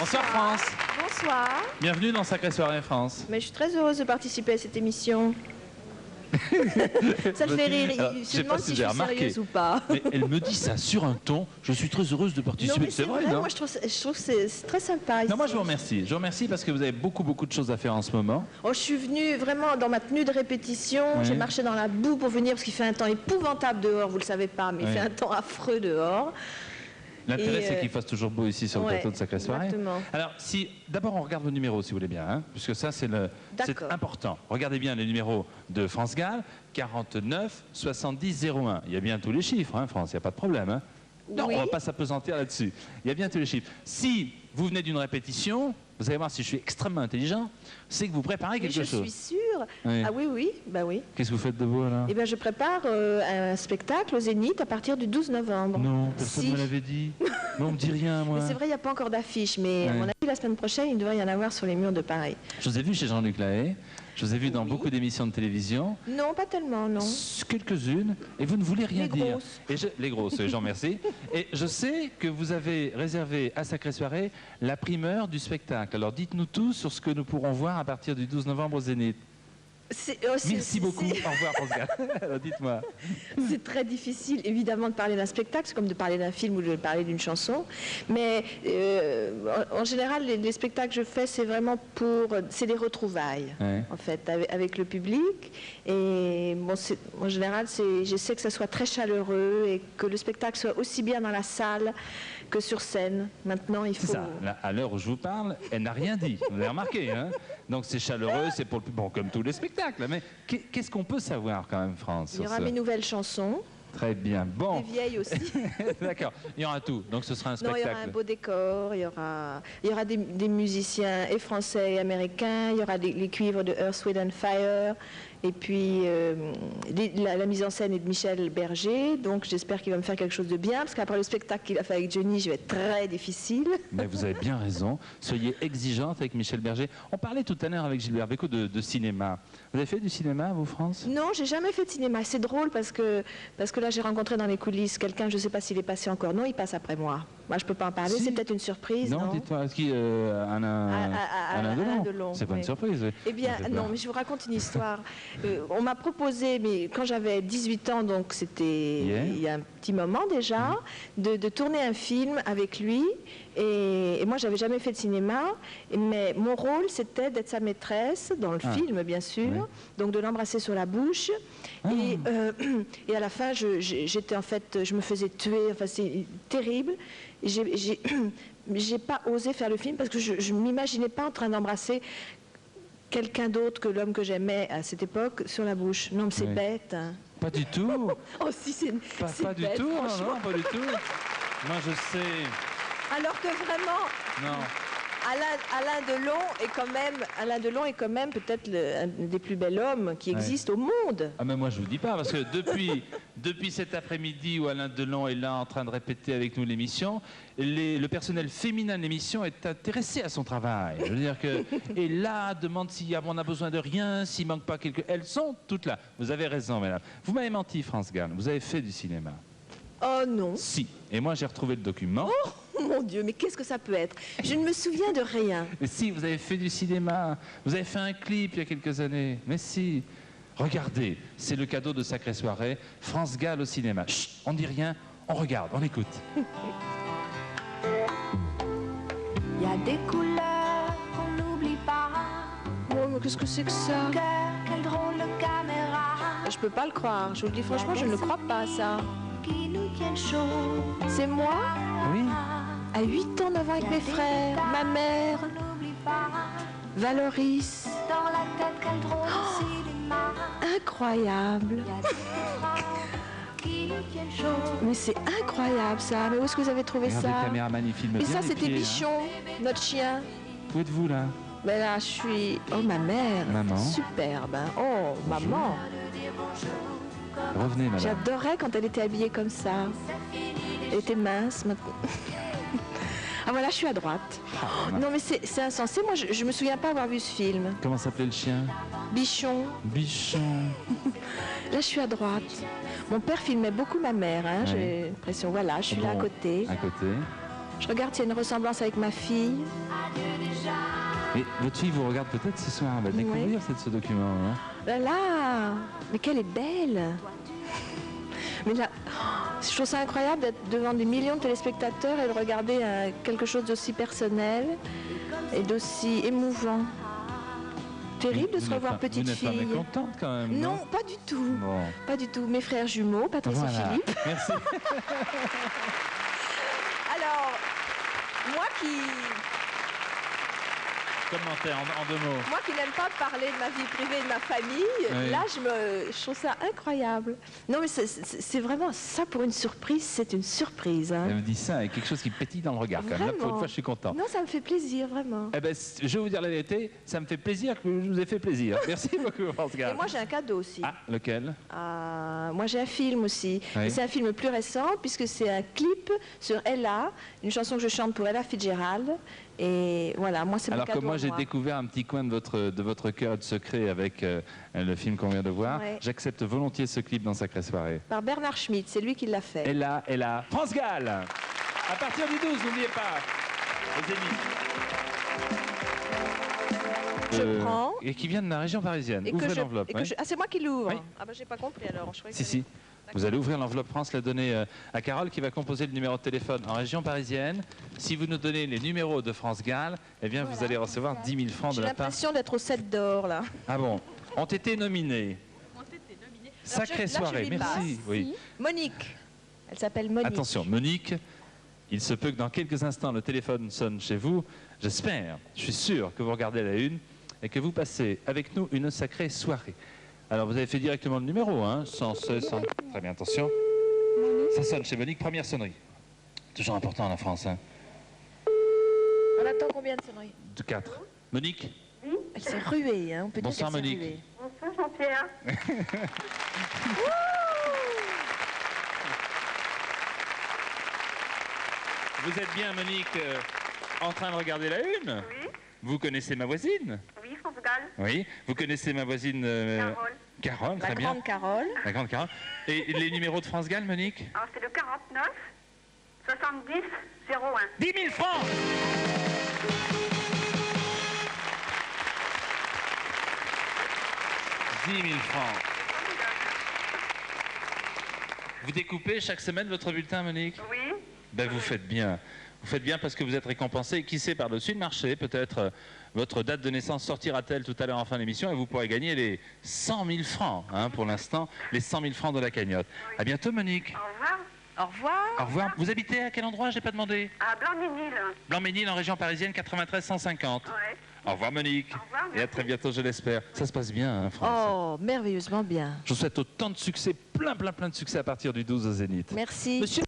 Bonsoir France. Bonsoir. Bienvenue dans Sacrée Soirée France. Mais je suis très heureuse de participer à cette émission. Ça me fait rire. Je me demande si je suis sérieuse ou pas. Mais elle me dit ça sur un ton. Je suis très heureuse de participer. C'est vrai, non? Moi, je trouve que c'est très sympa. Non, moi, je vous remercie. Je vous remercie parce que vous avez beaucoup de choses à faire en ce moment. Oh, je suis venue vraiment dans ma tenue de répétition. Oui. J'ai marché dans la boue pour venir parce qu'il fait un temps épouvantable dehors. Vous le savez pas, mais il fait un temps affreux dehors. L'intérêt, c'est qu'il fasse toujours beau ici sur le plateau de Sacrée Soirée. Exactement. Alors, d'abord, on regarde vos numéros, si vous voulez bien, puisque ça, c'est important. Regardez bien les numéros de France Gall, 49 70 01. Il y a bien tous les chiffres, France, il n'y a pas de problème. Non, on ne va pas s'apesantir là-dessus. Il y a bien tous les chiffres. Si vous venez d'une répétition, vous allez voir si je suis extrêmement intelligent, c'est que vous préparez quelque chose. Je suis sûre. Oui. Ah oui, bah oui. Qu'est-ce que vous faites de beau alors? Eh bien, je prépare un spectacle au Zénith à partir du 12 novembre. Non, personne ne me l'avait dit. Non, on me dit rien, moi. Mais c'est vrai, il n'y a pas encore d'affiche, mais à mon avis, la semaine prochaine, il devrait y en avoir sur les murs de Paris. Je vous ai vu chez Jean-Luc Lahaye. Je vous ai vu dans beaucoup d'émissions de télévision. Non, pas tellement, non. Quelques-unes. Et vous ne voulez rien dire. Grosses. Les grosses, j'en remercie. Et je sais que vous avez réservé à Sacrée Soirée la primeur du spectacle. Alors dites-nous tout sur ce que nous pourrons voir à partir du 12 novembre au Zénith. Merci beaucoup. Au revoir, Pascal. Alors dites-moi. C'est très difficile, évidemment, de parler d'un spectacle. C'est comme de parler d'un film ou de parler d'une chanson. Mais en général, les spectacles que je fais, c'est vraiment c'est des retrouvailles, en fait, avec le public. Et bon, en général, j'essaie que ça soit très chaleureux et que le spectacle soit aussi bien dans la salle que sur scène. Maintenant, il faut... C'est ça. Là, à l'heure où je vous parle, elle n'a rien dit. Vous avez remarqué, Donc c'est chaleureux, c'est pour le public. Bon, comme tous les spectacles. Mais qu'est-ce qu'on peut savoir quand même, France? Il y aura mes nouvelles chansons. Très bien. Bon. Des vieilles aussi. D'accord. Il y aura tout. Donc ce sera un spectacle. Non, il y aura un beau décor. Il y aura des musiciens et français et américains. Il y aura les cuivres de Earth, Wind and Fire. Et puis la mise en scène est de Michel Berger. Donc j'espère qu'il va me faire quelque chose de bien. Parce qu'après le spectacle qu'il a fait avec Johnny, je vais être très difficile. Mais vous avez bien raison. Soyez exigeante avec Michel Berger. On parlait tout à l'heure avec Gilbert Bécaud de cinéma. Vous avez fait du cinéma, vous, France? Non, j'ai jamais fait de cinéma. C'est drôle parce que là, j'ai rencontré dans les coulisses quelqu'un, je ne sais pas s'il est passé encore. Non, il passe après moi. Moi, je ne peux pas en parler. C'est peut-être une surprise. Non, dites-moi. Est-ce qu'il Alain Delon? C'est pas une surprise. Eh bien, non, mais je vous raconte une histoire. On m'a proposé, mais quand j'avais 18 ans, donc c'était il y a un petit moment déjà, de tourner un film avec lui. Et moi, j'avais jamais fait de cinéma, mais mon rôle, c'était d'être sa maîtresse, dans le film, bien sûr, donc de l'embrasser sur la bouche. Et à la fin, j'étais en fait, je me faisais tuer, enfin, c'est terrible. Et j'ai pas osé faire le film parce que je m'imaginais pas en train d'embrasser quelqu'un d'autre que l'homme que j'aimais à cette époque sur la bouche. Non, mais c'est bête. Pas du tout. Oh, si, c'est pas du bête, tout, non, pas du tout. Moi, je sais. Alors que vraiment... Non. Alain Delon est quand même peut-être un des plus bels hommes qui existent au monde. Ah mais moi je vous dis pas, parce que depuis cet après-midi où Alain Delon est là en train de répéter avec nous l'émission, le personnel féminin de l'émission est intéressé à son travail. Je veux dire que et là demande si on a besoin de rien, s'il manque pas quelque. Elles sont toutes là. Vous avez raison, mesdames. Vous m'avez menti, France Gall. Vous avez fait du cinéma. Oh non. Si. Et moi j'ai retrouvé le document. Oh mon Dieu, mais qu'est-ce que ça peut être? Je ne me souviens de rien. Mais si, vous avez fait du cinéma. Vous avez fait un clip il y a quelques années. Mais si. Regardez, c'est le cadeau de Sacrée Soirée. France Gall au cinéma. Chut, on dit rien, on regarde, on écoute. Il y a des couleurs qu'on n'oublie pas. Oh, mais qu'est-ce que c'est que ça? Quelle drôle de caméra. Je peux pas le croire. Je vous le dis franchement, je ne crois pas à ça. Qui nous tiennent chaud. C'est moi? Oui. À 8 ans, 9 ans avec mes frères, ma mère, Valoris. Dans la tête, quel drôle de cinéma. Incroyable. Il y a des bras qui nous tiennent chaud. Mais c'est incroyable ça. Mais où est-ce que vous avez trouvé Regardez, ça? le caméraman, il filme Mais bien ça, les c'était pieds, Bichon, notre chien. Où êtes-vous là? Mais là, je suis... Oh, ma mère. Maman. Superbe. Hein. Oh, Bonjour. maman. Revenez, madame. J'adorais quand elle était habillée comme ça. Elle était mince maintenant. Ah voilà, je suis à droite. Non mais c'est insensé, moi je me souviens pas avoir vu ce film. Comment s'appelait le chien? Bichon. Bichon. Là je suis à droite. Mon père filmait beaucoup ma mère, hein, j'ai l'impression. Voilà, je suis là à côté. À côté. Je regarde s'il y a une ressemblance avec ma fille. Et votre fille vous regarde peut-être ce soir. Elle va découvrir ce document. Hein. Là, mais qu'elle est belle. Mais là, je trouve ça incroyable d'être devant des millions de téléspectateurs et de regarder quelque chose d'aussi personnel et d'aussi émouvant. Terrible de se revoir petite fille. Vous n'êtes pas mécontente quand même? Non, pas du tout. Bon. Pas du tout. Mes frères jumeaux, Patrice et Philippe. Merci. Alors, moi qui... Commentaire en 2 mots. Moi qui n'aime pas parler de ma vie privée et de ma famille, là je trouve ça incroyable. Non mais c'est vraiment ça pour une surprise, c'est une surprise. Hein. Elle me dit ça avec quelque chose qui pétille dans le regard quand même. Là, pour une fois je suis content. Non, ça me fait plaisir vraiment. Eh ben, je vais vous dire la vérité, ça me fait plaisir que je vous ai fait plaisir. Merci beaucoup Pascal. Et moi j'ai un cadeau aussi. Ah, lequel? Moi j'ai un film aussi. Oui. C'est un film plus récent puisque c'est un clip sur Ella, une chanson que je chante pour Ella Fitzgerald. Et voilà, moi c'est mon cadeau. Alors que moi j'ai découvert un petit coin de votre cœur de secret avec le film qu'on vient de voir, j'accepte volontiers ce clip dans Sacrée Soirée. Par Bernard Schmitt, c'est lui qui l'a fait. Ella, France Gall. À partir du 12, n'oubliez pas. Je prends. Et qui vient de la région parisienne. Ouvrez l'enveloppe. Ah, c'est moi qui l'ouvre. Oui. Ah ben j'ai pas compris alors. Si. Vous allez ouvrir l'enveloppe France, la donner à Carole qui va composer le numéro de téléphone en région parisienne. Si vous nous donnez les numéros de France Gall, eh bien vous allez recevoir 10 000 francs de la part. J'ai l'impression d'être au 7 d'or là. Ah bon? Ont été nominés. Sacrée soirée, merci. Oui. Monique. Elle s'appelle Monique. Attention, Monique, il se peut que dans quelques instants le téléphone sonne chez vous. J'espère, je suis sûr que vous regardez la une et que vous passez avec nous une sacrée soirée. Alors, vous avez fait directement le numéro, hein, 116, 100... Très bien, attention. Ça sonne chez Monique, première sonnerie. Toujours important en la France, hein. On attend combien de sonneries? 4. Monique? Oui. Elle s'est ruée, hein, on peut dire. Bonsoir, Monique. Ruée. Bonsoir, Jean-Pierre. Vous êtes bien, Monique, en train de regarder la une? Oui. Vous connaissez ma voisine? Oui, France Gall. Oui. Vous connaissez ma voisine Carole, très bien. La grande Carole. La grande Carole. Et les numéros de France Gall, Monique? Alors, c'est le 49 70 01. 10 000 francs! francs. Vous découpez chaque semaine votre bulletin, Monique? Oui. Ben, vous faites bien. Vous faites bien parce que vous êtes récompensé. Qui sait, par-dessus le marché, peut-être votre date de naissance sortira-t-elle tout à l'heure en fin d'émission et vous pourrez gagner les 100 000 francs, hein, pour l'instant, les 100 000 francs de la cagnotte. Oui. À bientôt, Monique. Au revoir. Au revoir. Au revoir. Vous habitez à quel endroit? Je n'ai pas demandé. À Blanc-Ménil. Blanc-Ménil, en région parisienne, 93 150. Ouais. Au revoir, Monique. Au revoir, et à très bientôt, je l'espère. Ça se passe bien, hein, France. Oh, merveilleusement bien. Je vous souhaite autant de succès, plein de succès à partir du 12 au Zénith. Merci. Monsieur